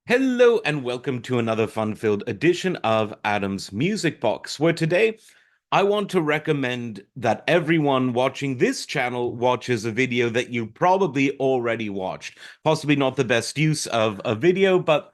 Hello and welcome to another fun-filled edition of Adam's Music Box, where today I want to recommend that everyone watching this channel watches a video that you probably already watched. Possibly not the best use of a video, but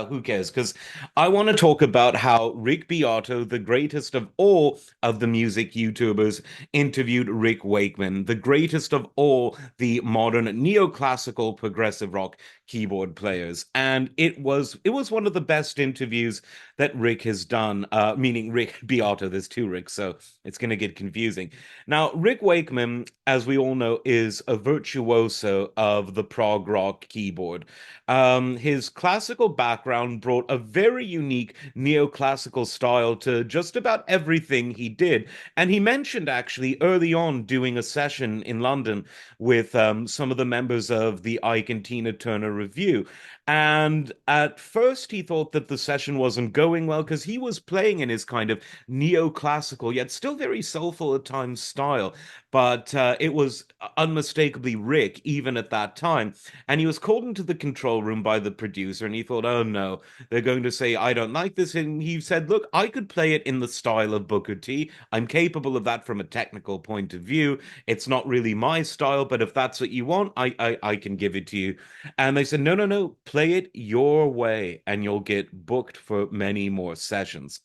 who cares? Because I want to talk about how Rick Beato, the greatest of all of the music YouTubers, interviewed Rick Wakeman, the greatest of all the modern neoclassical progressive rock keyboard players. And it was one of the best interviews that Rick has done, meaning Rick Beato. There's two Ricks, so it's going to get confusing. Now, Rick Wakeman, as we all know, is a virtuoso of the prog rock keyboard. His classical background brought a very unique neoclassical style to just about everything he did. And he mentioned actually early on doing a session in London with some of the members of the Ike and Tina Turner Review. And at first, he thought that the session wasn't going well because he was playing in his kind of neoclassical, yet still very soulful at times style. But it was unmistakably Rick, even at that time. And he was called into the control room by the producer, and he thought, oh no, they're going to say, I don't like this. And he said, look, I could play it in the style of Booker T. I'm capable of that from a technical point of view. It's not really my style, but if that's what you want, I can give it to you. And they said, no, no, no, play it your way, and you'll get booked for many more sessions.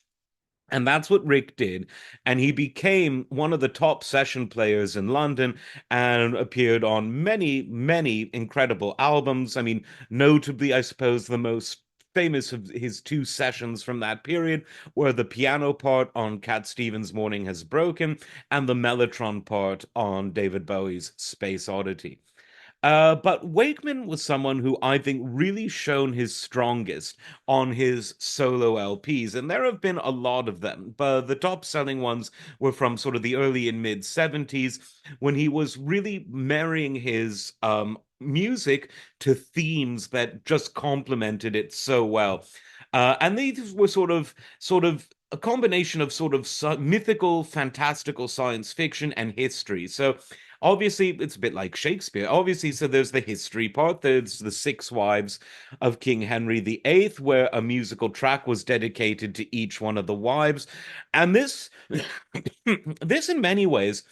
And that's what Rick did. And he became one of the top session players in London and appeared on many, many incredible albums. I mean, notably, I suppose the most famous of his two sessions from that period were the piano part on Cat Stevens' Morning Has Broken and the mellotron part on David Bowie's Space Oddity. But Wakeman was someone who I think really shone his strongest on his solo LPs, and there have been a lot of them. But the top selling ones were from sort of the early and mid 70s when he was really marrying his music to themes that just complemented it so well. And these were sort of a combination of sort of mythical, fantastical science fiction and history. So obviously, it's a bit like Shakespeare. Obviously, so there's the history part. There's the Six Wives of King Henry VIII, where a musical track was dedicated to each one of the wives. And this, this in many ways,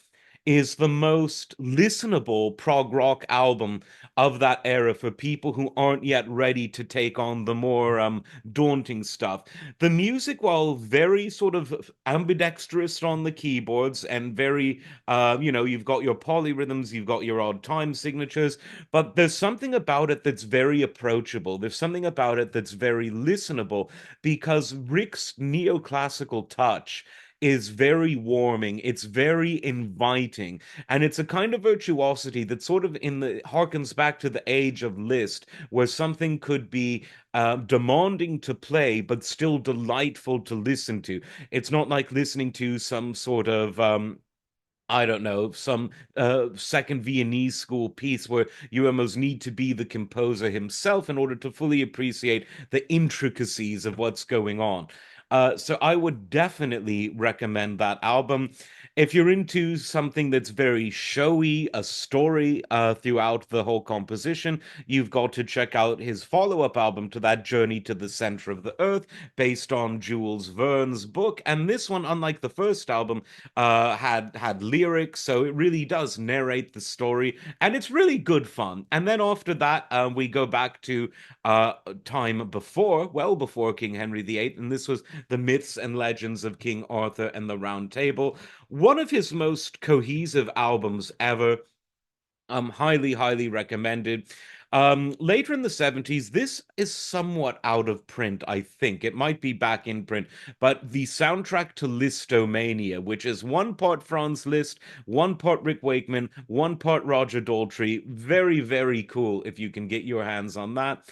is the most listenable prog rock album of that era for people who aren't yet ready to take on the more daunting stuff. The music, while very sort of ambidextrous on the keyboards and very, you've got your polyrhythms, you've got your odd time signatures, but there's something about it that's very approachable. There's something about it that's very listenable because Rick's neoclassical touch is very warming, it's very inviting, and it's a kind of virtuosity that sort of in the harkens back to the age of Liszt, where something could be demanding to play but still delightful to listen to. It's not like listening to some sort of I don't know, some second Viennese school piece where you almost need to be the composer himself in order to fully appreciate the intricacies of what's going on. So I would definitely recommend that album. If you're into something that's very showy, a story throughout the whole composition, you've got to check out his follow-up album to that, Journey to the Center of the Earth, based on Jules Verne's book. And this one, unlike the first album, had lyrics, so it really does narrate the story, and it's really good fun. And then after that, we go back to time before, well before King Henry VIII, and this was the myths and legends of King Arthur and the Round Table. One of his most cohesive albums ever. Highly, highly recommended. Later in the 70s, this is somewhat out of print, I think. It might be back in print, but the soundtrack to Listomania, which is one part Franz Liszt, one part Rick Wakeman, one part Roger Daltrey. Very, very cool if you can get your hands on that.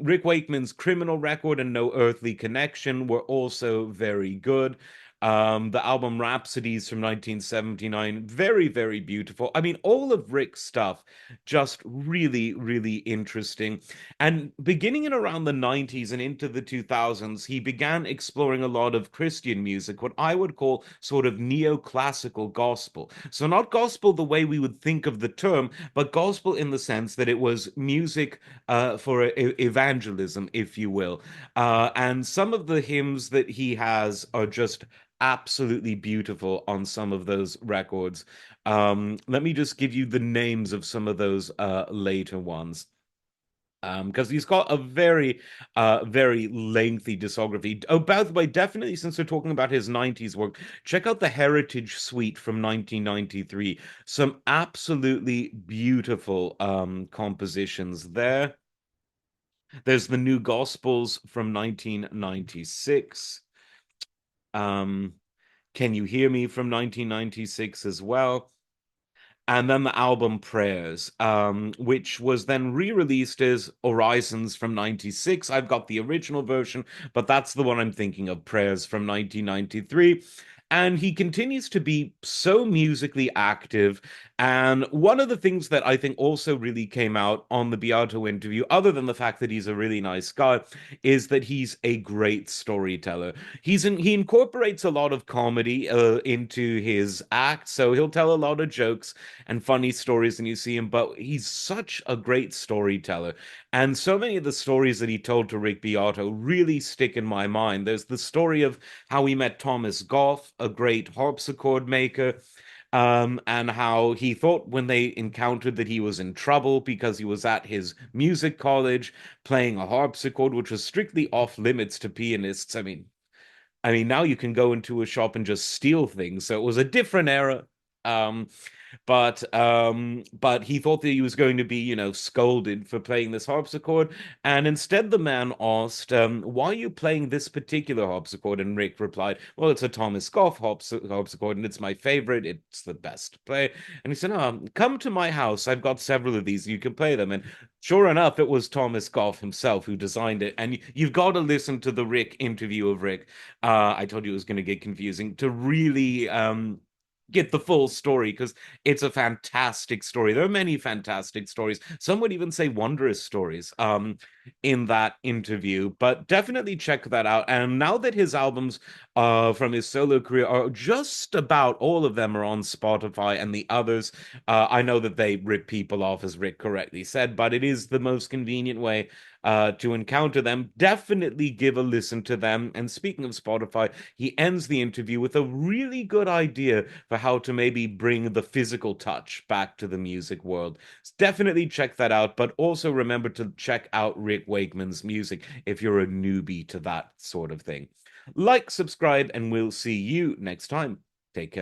Rick Wakeman's Criminal Record and No Earthly Connection were also very good. The album Rhapsodies from 1979, very, very beautiful. I mean, all of Rick's stuff just really, really interesting. And beginning in around the 90s and into the 2000s, he began exploring a lot of Christian music, what I would call sort of neoclassical gospel. So, not gospel the way we would think of the term, but gospel in the sense that it was music for evangelism, if you will. And some of the hymns that he has are just absolutely beautiful on some of those records. Let me just give you the names of some of those later ones. Because he's got a very, very lengthy discography. Oh, by the way, definitely, since we're talking about his 90s work, check out the Heritage Suite from 1993. Some absolutely beautiful compositions there. There's the New Gospels from 1996. Um, Can You Hear Me from 1996 as well. And then the album Prayers, which was then re-released as Horizons from 96. I've got the original version, but that's the one I'm thinking of, Prayers from 1993. And he continues to be so musically active. And one of the things that I think also really came out on the Beato interview, other than the fact that he's a really nice guy, is that he's a great storyteller. He incorporates a lot of comedy into his act, so he'll tell a lot of jokes and funny stories and you see him, but he's such a great storyteller. And so many of the stories that he told to Rick Beato really stick in my mind. There's the story of how he met Thomas Goff, a great harpsichord maker. And how he thought when they encountered that he was in trouble because he was at his music college playing a harpsichord, which was strictly off limits to pianists. I mean, now you can go into a shop and just steal things. So it was a different era. Um, but he thought that he was going to be, scolded for playing this harpsichord, and instead the man asked, "Why are you playing this particular harpsichord?" And Rick replied, "Well, it's a Thomas Goff harpsichord, and it's my favorite. It's the best to play." And he said, "Oh, come to my house. I've got several of these. You can play them." And sure enough, it was Thomas Goff himself who designed it. And you've got to listen to the Rick interview of Rick. I told you it was going to get confusing to really get the full story because it's a fantastic story. There are many fantastic stories. Some would even say wondrous stories in that interview, but definitely check that out. And now that his albums from his solo career are just about all of them are on Spotify, and the others, I know that they rip people off, as Rick correctly said, but it is the most convenient way to encounter them. Definitely give a listen to them. And speaking of Spotify, he ends the interview with a really good idea for how to maybe bring the physical touch back to the music world. Definitely check that out, but also remember to check out Rick Wakeman's music if you're a newbie to that sort of thing. Like, subscribe, and we'll see you next time. Take care.